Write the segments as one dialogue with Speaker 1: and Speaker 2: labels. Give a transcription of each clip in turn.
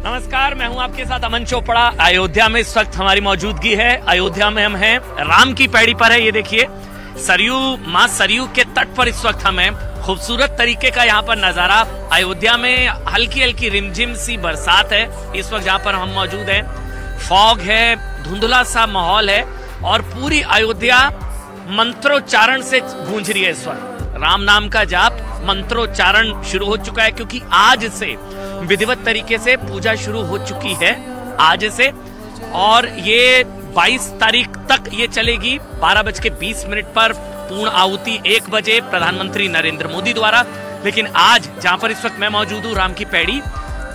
Speaker 1: नमस्कार, मैं हूं आपके साथ अमन चोपड़ा। अयोध्या में इस वक्त हमारी मौजूदगी है। अयोध्या में हम हैं, राम की पैड़ी पर है। ये देखिए सरयू, माँ सरयू के तट पर इस वक्त हम हैं। खूबसूरत तरीके का यहाँ पर नजारा। अयोध्या में हल्की हल्की रिमझिम सी बरसात है इस वक्त जहाँ पर हम मौजूद हैं। फॉग है, धुंधला सा माहौल है और पूरी अयोध्या मंत्रोच्चारण से गूंज रही है। इस वक्त राम नाम का जाप, मंत्रोच्चारण शुरू हो चुका है क्योंकि आज से विधिवत तरीके से पूजा शुरू हो चुकी है आज से, और ये 22 तारीख तक ये चलेगी। 12:20 पर पूर्ण आहुति 1 बजे प्रधानमंत्री नरेंद्र मोदी द्वारा। लेकिन आज जहां पर इस वक्त मैं मौजूद हूँ, राम की पैड़ी,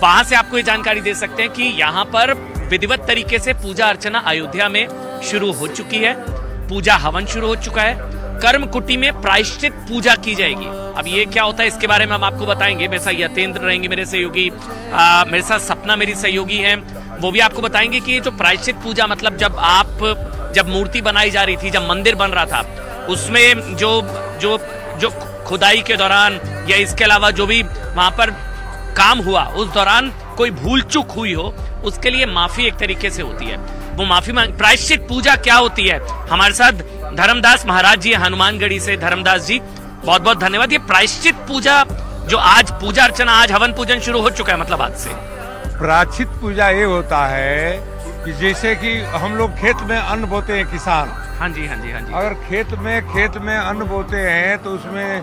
Speaker 1: वहां से आपको ये जानकारी दे सकते हैं कि यहाँ पर विधिवत तरीके से पूजा अर्चना अयोध्या में शुरू हो चुकी है। पूजा हवन शुरू हो चुका है। कर्म कुटी में प्रायश्चित पूजा की जाएगी। अब ये क्या होता है इसके बारे में हम आपको बताएंगे। मेरे साथ यतेंद्र रहेंगे, मेरे सहयोगी, मेरे साथ सपना मेरी सहयोगी हैं, वो भी आपको बताएंगे कि ये जो प्रायश्चित पूजा मतलब जब मूर्ति बनाई जा रही थी, जब मंदिर बन रहा था, उसमें जो खुदाई के दौरान या इसके अलावा जो भी वहां पर काम हुआ उस दौरान कोई भूल चूक हुई हो, उसके लिए माफी एक तरीके से होती है। वो माफी मांग, प्रायश्चित पूजा क्या होती है। हमारे साथ धर्मदास महाराज जी, हनुमानगढ़ी से। धर्मदास जी बहुत बहुत धन्यवाद। ये प्रायश्चित पूजा जो आज पूजा अर्चना, आज हवन पूजन शुरू हो चुका है, मतलब आज से
Speaker 2: प्रायश्चित पूजा ये होता है कि जैसे कि हम लोग खेत में अन्न बोते हैं, किसान।
Speaker 1: हाँ जी, हाँ जी, हाँ जी।
Speaker 2: अगर खेत में अन्न बोते हैं तो उसमें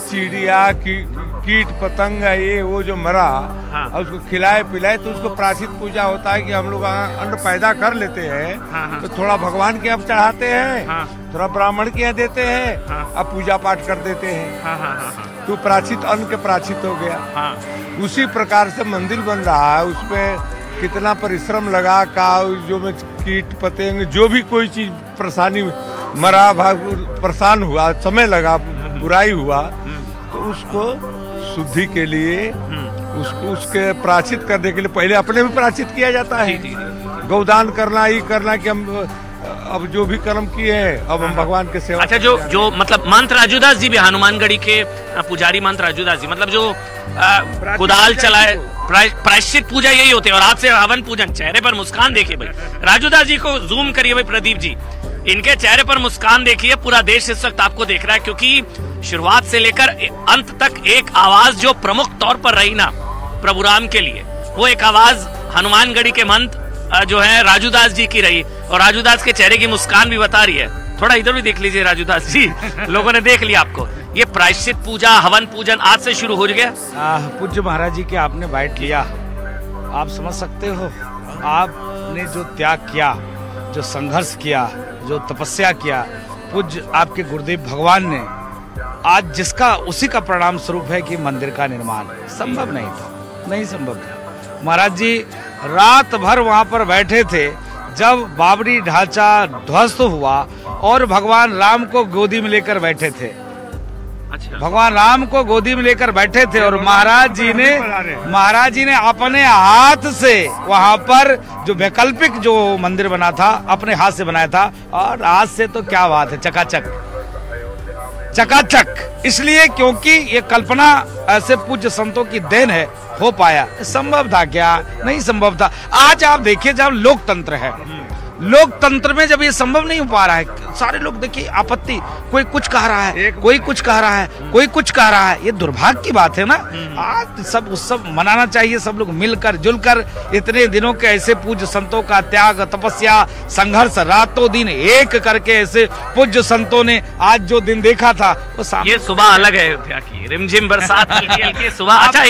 Speaker 2: चिड़िया की कीट पतंग ये वो जो मरा,
Speaker 1: हाँ।
Speaker 2: और उसको खिलाए पिलाए तो उसको प्रायश्चित पूजा होता है कि हम लोग अन्न पैदा कर लेते हैं।
Speaker 1: हाँ।
Speaker 2: तो थोड़ा भगवान के यहाँ चढ़ाते हैं,
Speaker 1: हाँ।
Speaker 2: थोड़ा ब्राह्मण के यहाँ देते हैं,
Speaker 1: हाँ।
Speaker 2: अब पूजा पाठ कर देते हैं।
Speaker 1: हाँ।
Speaker 2: तो प्रायश्चित अन्न के प्रायश्चित हो गया।
Speaker 1: हाँ।
Speaker 2: उसी प्रकार से मंदिर बन रहा है, उसमें कितना परिश्रम लगा का, जो में कीट पतंग जो भी कोई चीज परेशानी मरा, परेशान हुआ, समय लगा, बुराई हुआ, तो उसको शुद्धि के लिए, उसके प्रायश्चित करने के लिए पहले अपने भी प्रायश्चित किया जाता है। गौदान करना, ही करना कि हम अब जो भी कर्म किए हैं अब हम भगवान के सेवा।
Speaker 1: अच्छा, जो मतलब मंत्र राजूदास जी भी, हनुमानगढ़ी के पुजारी मंत्र राजूदास जी, मतलब जो कुदाल चलाए, प्रायश्चित पूजा यही होते हैं। और आज से हवन पूजन। चेहरे पर मुस्कान देखिए भाई, राजूदास जी को जूम करिए भाई, प्रदीप जी, इनके चेहरे पर मुस्कान देखिए। पूरा देश इस वक्त आपको देख रहा है क्योंकि शुरुआत से लेकर अंत तक एक आवाज जो प्रमुख तौर पर रही ना प्रभु राम के लिए, वो एक आवाज हनुमानगढ़ी के मंत्र जो है राजूदास जी की रही। और राजूदास के चेहरे की मुस्कान भी बता रही है। थोड़ा इधर भी देख लीजिए राजूदास जी, लोगों ने देख लिया आपको। ये प्रायश्चित पूजा, हवन पूजन आज से शुरू हो गया।
Speaker 3: पूज्य महाराज जी के आपने बाइट लिया, आप समझ सकते हो आपने जो त्याग किया, जो संघर्ष किया, जो तपस्या किया, पूज्य आपके गुरुदेव भगवान ने आज जिसका उसी का परिणाम स्वरूप है कि मंदिर का निर्माण संभव नहीं था, नहीं संभव था। महाराज जी रात भर वहां पर बैठे थे जब बाबरी ढांचा ध्वस्त हुआ और भगवान राम को गोदी में लेकर बैठे थे।
Speaker 1: अच्छा।
Speaker 3: भगवान राम को गोदी में लेकर बैठे थे और महाराज जी ने अपने हाथ से वहां पर जो वैकल्पिक जो मंदिर बना था अपने हाथ से बनाया था। और आज से तो क्या बात है, चकाचक। इसलिए क्योंकि ये कल्पना ऐसे पूज्य संतों की देन है, हो पाया। संभव था क्या? नहीं संभव था। आज आप देखिए जब लोकतंत्र है, लोकतंत्र में जब ये संभव नहीं हो पा रहा है, सारे लोग देखिए आपत्ति, कोई कुछ कह रहा है, कोई कुछ कह रहा है, कोई कुछ कह रहा है। ये दुर्भाग्य की बात है ना। आज सब उत्सव मनाना चाहिए, सब लोग मिलकर जुलकर। इतने दिनों के ऐसे पूज्य संतों का त्याग, तपस्या, संघर्ष, रातों दिन एक करके ऐसे पूज्य संतों ने आज जो दिन देखा था वो
Speaker 1: ये सुबह अलग है अयोध्या की, रिमझिम बरसात हल्की हल्की सुबह। अच्छा,